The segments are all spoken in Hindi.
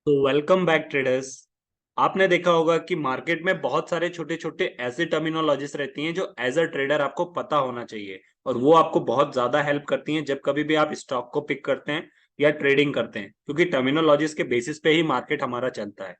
तो वेलकम बैक ट्रेडर्स। आपने देखा होगा कि मार्केट में बहुत सारे छोटे छोटे ऐसे टर्मिनोलॉजीज रहती हैं जो एज अ ट्रेडर आपको पता होना चाहिए, और वो आपको बहुत ज्यादा हेल्प करती हैं जब कभी भी आप स्टॉक को पिक करते हैं या ट्रेडिंग करते हैं, क्योंकि टर्मिनोलॉजीज के बेसिस पे ही मार्केट हमारा चलता है।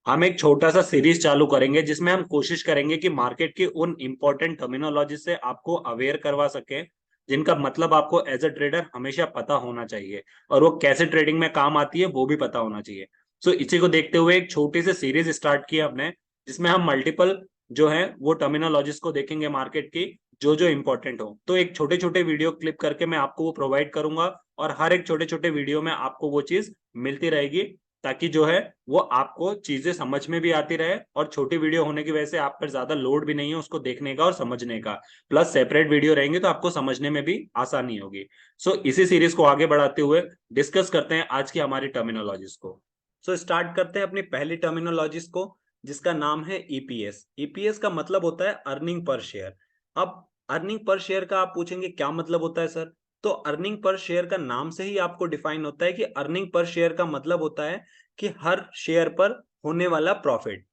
हम एक छोटा सा सीरीज चालू करेंगे जिसमें हम कोशिश करेंगे कि मार्केट की उन इंपॉर्टेंट टर्मिनोलॉजी से आपको अवेयर करवा सके, जिनका मतलब आपको एज अ ट्रेडर हमेशा पता होना चाहिए, और वो कैसे ट्रेडिंग में काम आती है वो भी पता होना चाहिए। सो इसी को देखते हुए एक छोटी सी सीरीज स्टार्ट की हमने, जिसमें हम मल्टीपल जो है वो टर्मिनोलॉजीज को देखेंगे मार्केट की, जो जो इंपॉर्टेंट हो। तो एक छोटे छोटे वीडियो क्लिप करके मैं आपको वो प्रोवाइड करूंगा, और हर एक छोटे छोटे वीडियो में आपको वो चीज मिलती रहेगी, ताकि जो है वो आपको चीजें समझ में भी आती रहे, और छोटी वीडियो होने की वजह से आप पर ज्यादा लोड भी नहीं है उसको देखने का और समझने का। प्लस सेपरेट वीडियो रहेंगे तो आपको समझने में भी आसानी होगी। सो इसी सीरीज को आगे बढ़ाते हुए डिस्कस करते हैं आज की हमारी टर्मिनोलॉजीज को। सो स्टार्ट करते हैं अपनी पहली टर्मिनोलॉजीज को, जिसका नाम है ईपीएस। ईपीएस का मतलब होता है अर्निंग पर शेयर। अब अर्निंग पर शेयर का आप पूछेंगे क्या मतलब होता है सर। तो अर्निंग पर शेयर का नाम से ही आपको डिफाइन होता है कि अर्निंग पर शेयर का मतलब होता है कि हर शेयर पर होने वाला प्रॉफिट।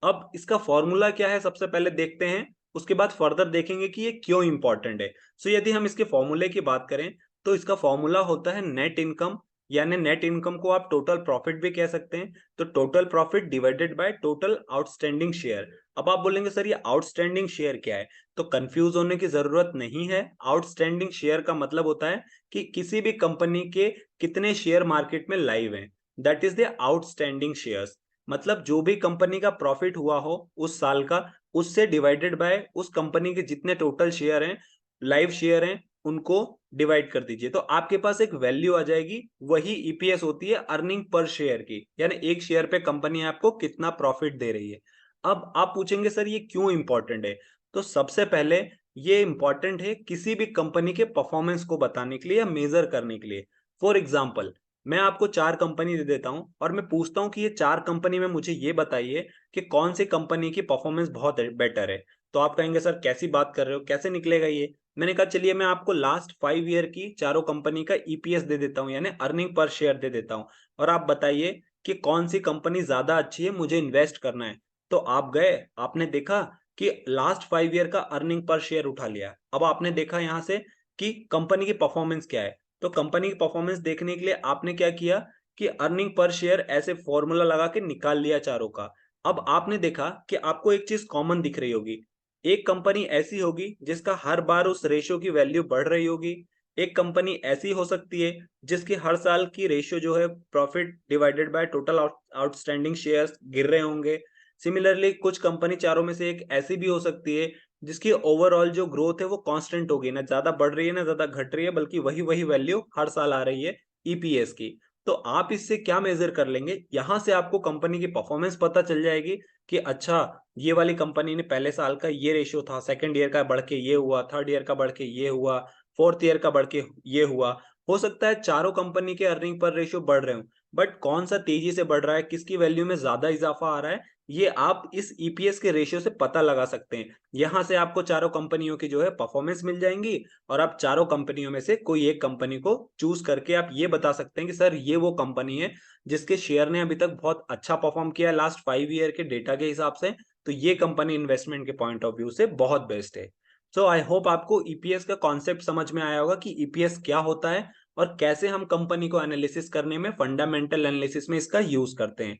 अब इसका फॉर्मूला क्या है सबसे पहले देखते हैं, उसके बाद फर्दर देखेंगे कि ये क्यों इंपॉर्टेंट है। सो यदि हम इसके फॉर्मूले की बात करें तो इसका फॉर्मूला होता है नेट इनकम, यानी नेट इनकम को आप टोटल प्रॉफिट भी कह सकते हैं। तो total profit divided by total outstanding share. अब आप बोलेंगे सर ये आउटस्टैंडिंग शेयर क्या है, तो कंफ्यूज होने की जरूरत नहीं है। आउटस्टैंडिंग शेयर का मतलब होता है कि किसी भी कंपनी के कितने शेयर मार्केट में लाइव हैं, that is the outstanding shares. मतलब जो भी कंपनी का प्रॉफिट हुआ हो उस साल का, उससे डिवाइडेड बाय उस कंपनी के जितने टोटल शेयर हैं, लाइव शेयर हैं, उनको डिवाइड कर दीजिए तो आपके पास एक वैल्यू आ जाएगी। वही ईपीएस होती है अर्निंग पर शेयर की, यानी एक शेयर पे कंपनी आपको कितना प्रॉफिट दे रही है। अब आप पूछेंगे सर ये क्यों इंपॉर्टेंट है। तो सबसे पहले ये इंपॉर्टेंट है किसी भी कंपनी के परफॉर्मेंस को बताने के लिए या मेजर करने के लिए। फॉर एग्जाम्पल, मैं आपको चार कंपनी दे देता हूं और मैं पूछता हूं कि ये चार कंपनी में मुझे ये बताइए कि कौन सी कंपनी की परफॉर्मेंस बहुत बेटर है। तो आप कहेंगे सर कैसी बात कर रहे हो, कैसे निकलेगा ये। मैंने कहा चलिए मैं आपको लास्ट 5 ईयर की चारों कंपनी का ईपीएस दे देता हूँ, यानी अर्निंग पर शेयर दे देता हूँ, और आप बताइए कि कौन सी कंपनी ज्यादा अच्छी है, मुझे इन्वेस्ट करना है। तो आप गए, आपने देखा कि लास्ट 5 ईयर का अर्निंग पर शेयर उठा लिया। अब आपने देखा यहाँ से कि कंपनी की परफॉर्मेंस क्या है। तो कंपनी की परफॉर्मेंस देखने के लिए आपने क्या किया कि अर्निंग पर शेयर ऐसे फॉर्मूला लगा के निकाल लिया चारों का। अब आपने देखा कि आपको एक चीज कॉमन दिख रही होगी। एक कंपनी ऐसी होगी जिसका हर बार उस रेशियो की वैल्यू बढ़ रही होगी। एक कंपनी ऐसी हो सकती है जिसकी हर साल की रेशियो जो है profit divided by total outstanding shares गिर रहे होंगे। सिमिलरली कुछ कंपनी चारों में से एक ऐसी भी हो सकती है जिसकी ओवरऑल जो ग्रोथ है वो कांस्टेंट होगी, ना ज्यादा बढ़ रही है ना ज्यादा घट रही है, बल्कि वही वही वैल्यू हर साल आ रही है ईपीएस की। तो आप इससे क्या मेजर कर लेंगे, यहां से आपको कंपनी की परफॉर्मेंस पता चल जाएगी कि अच्छा ये वाली कंपनी ने पहले साल का ये रेशियो था, सेकंड ईयर का बढ़ के ये हुआ, थर्ड ईयर का बढ़ के ये हुआ, फोर्थ ईयर का बढ़ के ये हुआ। हो सकता है चारों कंपनी के अर्निंग पर रेशियो बढ़ रहे हो, बट कौन सा तेजी से बढ़ रहा है, किसकी वैल्यू में ज्यादा इजाफा आ रहा है, ये आप इस ईपीएस के रेशियो से पता लगा सकते हैं। यहां से आपको चारों कंपनियों की जो है परफॉर्मेंस मिल जाएंगी, और आप चारों कंपनियों में से कोई एक कंपनी को चूज करके आप ये बता सकते हैं कि सर ये वो कंपनी है जिसके शेयर ने अभी तक बहुत अच्छा परफॉर्म किया है लास्ट 5 ईयर के डेटा के हिसाब से। तो ये कंपनी इन्वेस्टमेंट के पॉइंट ऑफ व्यू से बहुत बेस्ट है। सो आई होप आपको ईपीएस का कॉन्सेप्ट समझ में आया होगा कि ईपीएस क्या होता है और कैसे हम कंपनी को एनालिसिस करने में, फंडामेंटल एनालिसिस में इसका यूज करते हैं।